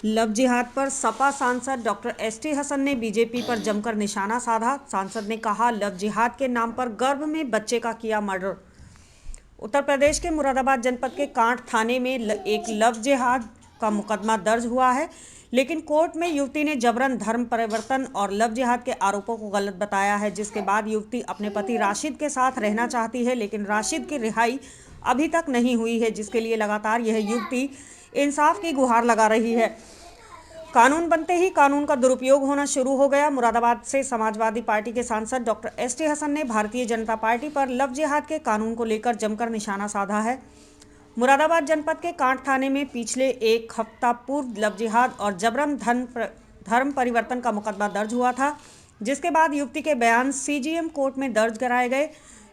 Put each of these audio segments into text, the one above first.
Love जिहाद पर सपा सांसद डॉक्टर एसटी हसन ने बीजेपी पर जमकर निशाना साधा। सांसद ने कहा, लव जिहाद के नाम पर गर्भ में बच्चे का किया मर्डर। उत्तर प्रदेश के मुरादाबाद जनपद के कांठ थाने में एक लव जिहाद का मुकदमा दर्ज हुआ है, लेकिन कोर्ट में युवती ने जबरन धर्म परिवर्तन और लव जिहाद के आरोपों को गलत बताया है, जिसके बाद युवती अपने पति राशिद के साथ रहना चाहती है, लेकिन राशिद की रिहाई अभी तक नहीं हुई है, जिसके लिए लगातार यह युवती इंसाफ की गुहार लगा रही है। कानून बनते ही कानून का दुरुपयोग होना शुरू हो गया। मुरादाबाद से समाजवादी पार्टी के सांसद डॉक्टर एसटी हसन ने भारतीय जनता पार्टी पर लव जिहाद के कानून को लेकर जमकर निशाना साधा है। मुरादाबाद जनपद के कांठ थाने में पिछले एक हफ्ता पूर्व लव जिहाद और जबरन धर्म परिवर्तन का मुकदमा दर्ज हुआ था, जिसके बाद युवती के बयान सीजीएम कोर्ट में दर्ज कराए गए।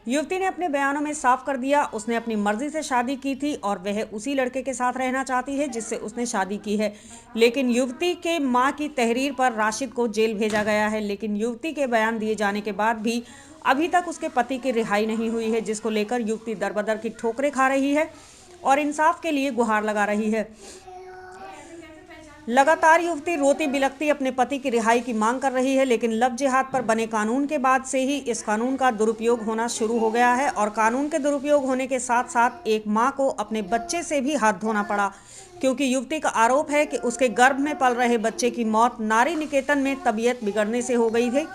युवती ने अपने बयानों में साफ कर दिया, उसने अपनी मर्जी से शादी की थी और वह उसी लड़के के साथ रहना चाहती है जिससे उसने शादी की है। लेकिन युवती के मां की तहरीर पर राशिद को जेल भेजा गया है, लेकिन युवती के बयान दिए जाने के बाद भी अभी तक उसके पति की रिहाई नहीं हुई है, जिसको लेकर युवती दरबदर की ठोकरें खा रही है और इंसाफ के लिए गुहार लगा रही है। लगातार युवती रोती बिलखती अपने पति की रिहाई की मांग कर रही है, लेकिन लव जिहाद पर बने कानून के बाद से ही इस कानून का दुरुपयोग होना शुरू हो गया है और कानून के दुरुपयोग होने के साथ साथ एक मां को अपने बच्चे से भी हाथ धोना पड़ा, क्योंकि युवती का आरोप है कि उसके गर्भ में पल रहे बच्चे की मौत नारी निकेतन में तबीयत बिगड़ने से हो गई थी।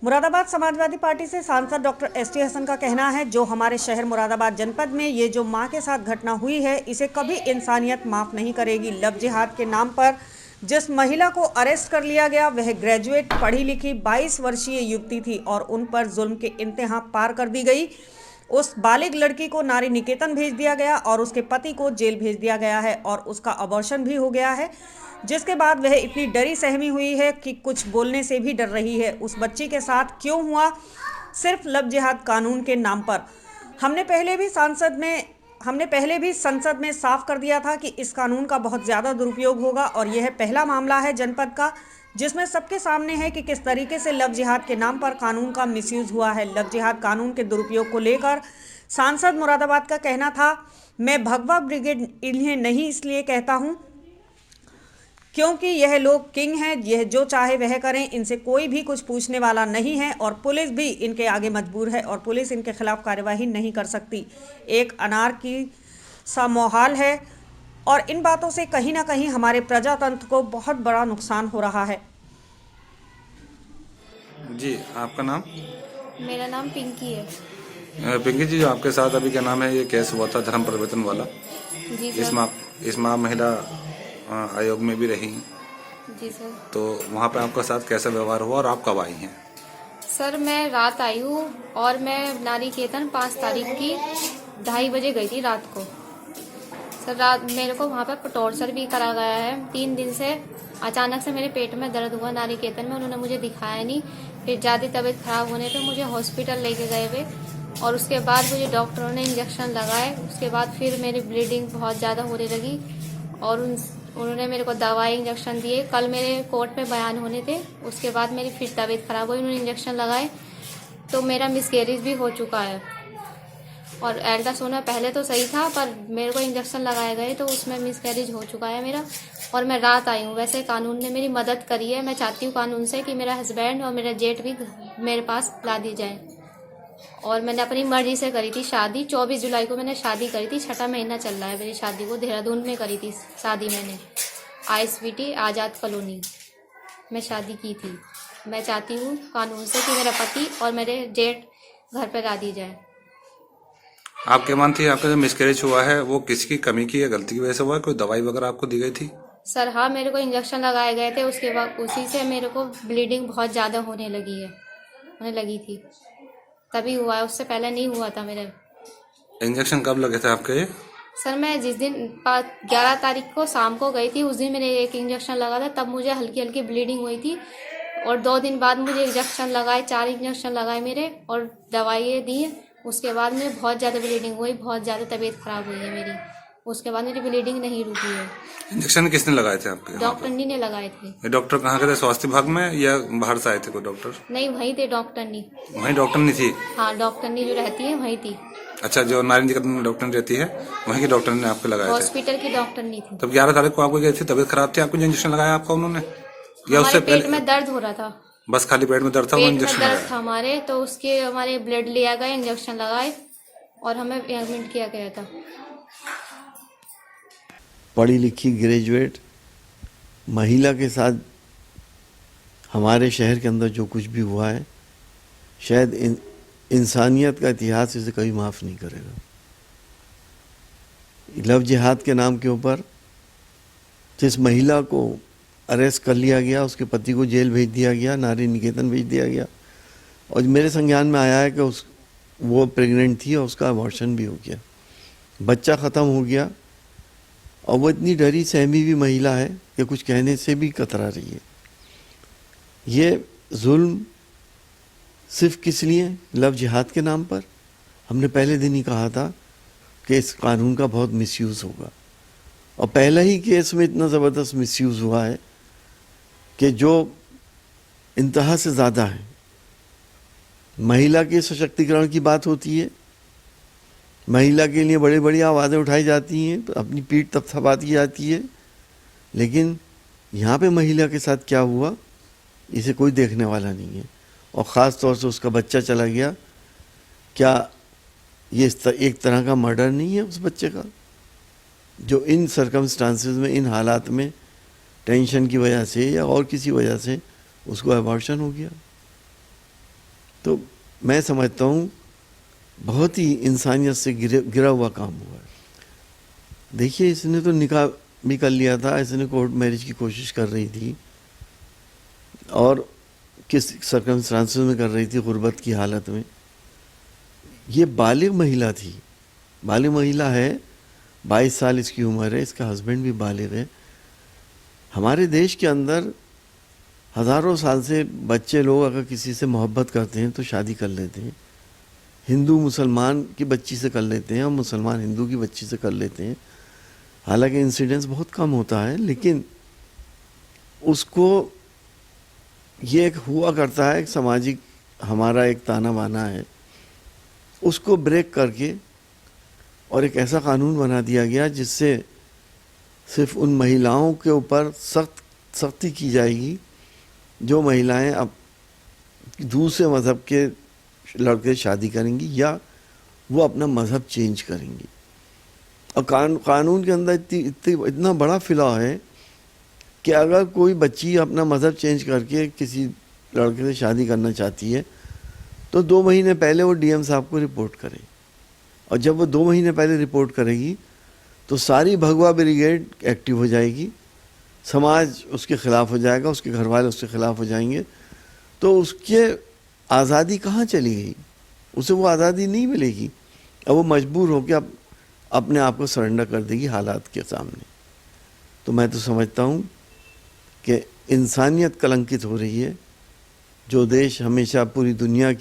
मुरादाबाद समाजवादी पार्टी से सांसद डॉक्टर एसटी हसन का कहना है, जो हमारे शहर मुरादाबाद जनपद में ये जो मां के साथ घटना हुई है, इसे कभी इंसानियत माफ नहीं करेगी। लव जिहाद के नाम पर जिस महिला को अरेस्ट कर लिया गया वह ग्रेजुएट पढ़ी लिखी 22 वर्षीय युवती थी और उन पर जुल्म के इंतहा पार कर दी गई। उस बालिग लड़की को नारी निकेतन भेज दिया गया और उसके पति को जेल भेज दिया गया है और उसका अबॉर्शन भी हो गया है, जिसके बाद वह इतनी डरी सहमी हुई है कि कुछ बोलने से भी डर रही है। उस बच्ची के साथ क्यों हुआ? सिर्फ लव जिहाद कानून के नाम पर। हमने पहले भी संसद में साफ कर दिया था कि इस कानून का बहुत ज़्यादा दुरुपयोग होगा और यह पहला मामला है जनपद का जिसमें सबके सामने है कि किस तरीके से लव जिहाद के नाम पर कानून का मिसयूज हुआ है। लव जिहाद कानून के दुरुपयोग को लेकर सांसद मुरादाबाद का कहना था, मैं भगवा ब्रिगेड इन्हें नहीं इसलिए कहता हूँ क्योंकि यह लोग किंग हैं, यह जो चाहे वह करें, इनसे कोई भी कुछ पूछने वाला नहीं है और पुलिस भी इनके आगे मजबूर है और पुलिस इनके खिलाफ कार्यवाही नहीं कर सकती। एक अनारकी सा माहौल है और इन बातों से कहीं ना कहीं हमारे प्रजातंत्र को बहुत बड़ा नुकसान हो रहा है। जी, आपका नाम? मेरा नाम पिंकी है। पिंकी जी, जो आपके साथ अभी क्या नाम है, ये केस हुआ था धर्म परिवर्तन वाला? जी सर। इस माह महिला आयोग में भी रही। जी सर। तो वहाँ पे आपका साथ कैसा व्यवहार हुआ और आप कब आई हैं? सर, मैं रात आई हूँ और मैं नारी निकेतन 5 तारीख की 2:30 बजे गई थी रात को। सर, रात मेरे को वहाँ पर टॉर्चर भी करा गया है। 3 दिन से अचानक से मेरे पेट में दर्द हुआ नारी निकेतन में, उन्होंने मुझे दिखाया नहीं। फिर ज़्यादा तबीयत खराब होने पे मुझे हॉस्पिटल लेके गए वे और उसके बाद मुझे डॉक्टरों ने इंजेक्शन लगाए। उसके बाद फिर मेरी ब्लीडिंग बहुत ज़्यादा होने लगी और उन्होंने मेरे को दवाई इंजेक्शन दिए। कल मेरे कोर्ट में बयान होने थे, उसके बाद मेरी फिर तबीयत खराब हुई, उन्होंने इंजेक्शन लगाए तो मेरा मिसकैरेज भी हो चुका है और अल्ट्रासाउंड पहले तो सही था पर मेरे को इंजेक्शन लगाए गए तो उसमें मिसकैरेज हो चुका है मेरा और मैं रात आई हूँ। वैसे कानून ने मेरी मदद करी है। मैं चाहती हूँ कानून से कि मेरा हस्बैंड और मेरा जेठ भी मेरे पास ला दी जाए और मैंने अपनी मर्जी से करी थी शादी। 24 जुलाई को मैंने शादी करी थी, 6ठा महीना चल रहा है मेरी शादी को। देहरादून में करी थी शादी मैंने, ISBT आज़ाद कॉलोनी में शादी की थी। मैं चाहती हूँ कानून से कि मेरा पति और मेरे जेठ घर पर ला दी जाए। आपके मानती है आपका जो मिसकैरेज हुआ है वो किसकी कमी की या गलती की वजह से हुआ है? कोई दवाई वगैरह आपको दी गई थी? सर हाँ, मेरे को इंजेक्शन लगाए गए थे, उसके बाद उसी से मेरे को ब्लीडिंग बहुत ज़्यादा होने लगी थी, तभी हुआ है। उससे पहले नहीं हुआ था मेरे। इंजेक्शन कब लगे थे आपके? सर, मैं जिस दिन 11 तारीख को शाम को गई थी उस दिन मैंने एक इंजेक्शन लगा था, तब मुझे हल्की हल्की ब्लीडिंग हुई थी और 2 दिन बाद मुझे इंजेक्शन लगाए, 4 इंजेक्शन लगाए मेरे और दवाइयाँ दी। उसके बाद मुझे बहुत ज़्यादा ब्लीडिंग हुई, बहुत ज़्यादा तबीयत खराब हुई है मेरी। उसके बाद मेरी ब्लीडिंग नहीं रुकी है। इंजेक्शन किसने लगाए थे आपके? डॉक्टर नी ने लगाए थे। ये डॉक्टर कहाँ के थे? स्वास्थ्य विभाग में या बाहर से आए थे कोई डॉक्टर? नहीं, वहीं थे डॉक्टर नी। वहीं डॉक्टर नहीं थी? हाँ, डॉक्टर नी जो रहती है वहीं थी। अच्छा, जो नारी निकेतन डॉक्टर रहती है वहीं की डॉक्टर ने आपको लगाया था? हॉस्पिटल की डॉक्टर नहीं थी। तब 11 तारीख को आपको गई थी, तबीयत खराब थी, आपको इंजेक्शन लगाया आपका उन्होंने या उससे हमारे पेट पहले? में दर्द हो रहा था, बस खाली पेट में दर्द था, पेट में इंजेक्शन दर्द लगाया? था हमारे, तो उसके हमारे ब्लड लिया गया, इंजेक्शन लगाए और हमें एडमिट किया गया था। पढ़ी लिखी ग्रेजुएट महिला के साथ हमारे शहर के अंदर जो कुछ भी हुआ है, शायद इंसानियत का इतिहास इसे कभी माफ़ नहीं करेगा। लव जिहाद के नाम के ऊपर जिस महिला को अरेस्ट कर लिया गया, उसके पति को जेल भेज दिया गया, नारी निकेतन भेज दिया गया, और मेरे संज्ञान में आया है कि वो प्रेग्नेंट थी और उसका अबॉर्शन भी हो गया, बच्चा ख़त्म हो गया, और वो इतनी डरी सहमी भी महिला है कि कुछ कहने से भी कतरा रही है। ये जुल्म सिर्फ किस लिए? लव जिहाद के नाम पर। हमने पहले दिन ही कहा था कि इस कानून का बहुत मिसयूज़ होगा, और पहला ही केस में इतना ज़बरदस्त मिसयूज़ हुआ है कि जो इंतहा से ज़्यादा है। महिला के सशक्तिकरण की बात होती है, महिला के लिए बड़ी बड़ी आवाज़ें उठाई जाती हैं, तो अपनी पीठ थपथपाती जाती है, लेकिन यहाँ पे महिला के साथ क्या हुआ इसे कोई देखने वाला नहीं है, और ख़ास तौर से उसका बच्चा चला गया। क्या ये एक तरह का मर्डर नहीं है उस बच्चे का, जो इन सर्कमस्टांसेस में, इन हालात में टेंशन की वजह से या और किसी वजह से उसको अबॉर्शन हो गया? तो मैं समझता हूँ बहुत ही इंसानियत से गिरा हुआ काम हुआ है। देखिए, इसने तो निकाह भी कर लिया था, इसने कोर्ट मैरिज की कोशिश कर रही थी, और किस सर्कमस्टांसेस में कर रही थी, गुर्बत की हालत में। ये बालिग महिला थी, बालिग महिला है, 22 साल इसकी उम्र है, इसका हस्बैंड भी बालिग है। हमारे देश के अंदर हज़ारों साल से बच्चे लोग अगर किसी से मोहब्बत करते हैं तो शादी कर लेते हैं। हिंदू मुसलमान की बच्ची से कर लेते हैं और मुसलमान हिंदू की बच्ची से कर लेते हैं। हालांकि इंसिडेंस बहुत कम होता है, लेकिन उसको ये एक हुआ करता है, एक सामाजिक हमारा एक ताना बाना है, उसको ब्रेक करके और एक ऐसा कानून बना दिया गया जिससे सिर्फ उन महिलाओं के ऊपर सख्ती की जाएगी जो महिलाएं अब दूसरे मज़हब के लड़के शादी करेंगी या वो अपना मज़हब चेंज करेंगी। और कानून के अंदर इतना बड़ा फिलॉ है कि अगर कोई बच्ची अपना मज़हब चेंज करके किसी लड़के से शादी करना चाहती है तो 2 महीने पहले वो डीएम साहब को रिपोर्ट करे, और जब वो 2 महीने पहले रिपोर्ट करेगी तो सारी भगवा ब्रिगेड एक्टिव हो जाएगी, समाज उसके ख़िलाफ़ हो जाएगा, उसके घर वाले उसके ख़िलाफ़ हो जाएंगे, तो उसके आज़ादी कहाँ चली गई? उसे वो आज़ादी नहीं मिलेगी, अब वो मजबूर होकर अपने आप को सरेंडर कर देगी हालात के सामने। तो मैं तो समझता हूँ कि इंसानियत कलंकित हो रही है। जो देश हमेशा पूरी दुनिया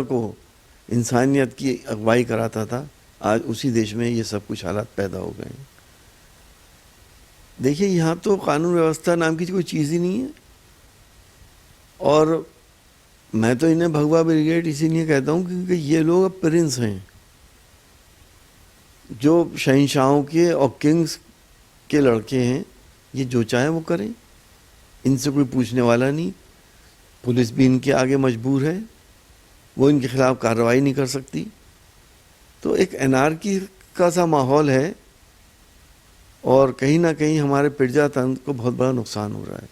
को इंसानियत की अगुवाई कराता था, आज उसी देश में ये सब कुछ हालात पैदा हो गए हैं। देखिए, यहाँ तो कानून व्यवस्था नाम की कोई चीज़ ही नहीं है, और मैं तो इन्हें भगवा ब्रिगेड इसीलिए कहता हूँ क्योंकि ये लोग अब प्रिंस हैं, जो शहंशाहों के और किंग्स के लड़के हैं। ये जो चाहे वो करें, इनसे कोई पूछने वाला नहीं। पुलिस भी इनके आगे मजबूर है, वो इनके खिलाफ़ कार्रवाई नहीं कर सकती। तो एक एनार्की का सा माहौल है, और कहीं ना कहीं हमारे प्रजातंत्र को बहुत बड़ा नुकसान हो रहा है।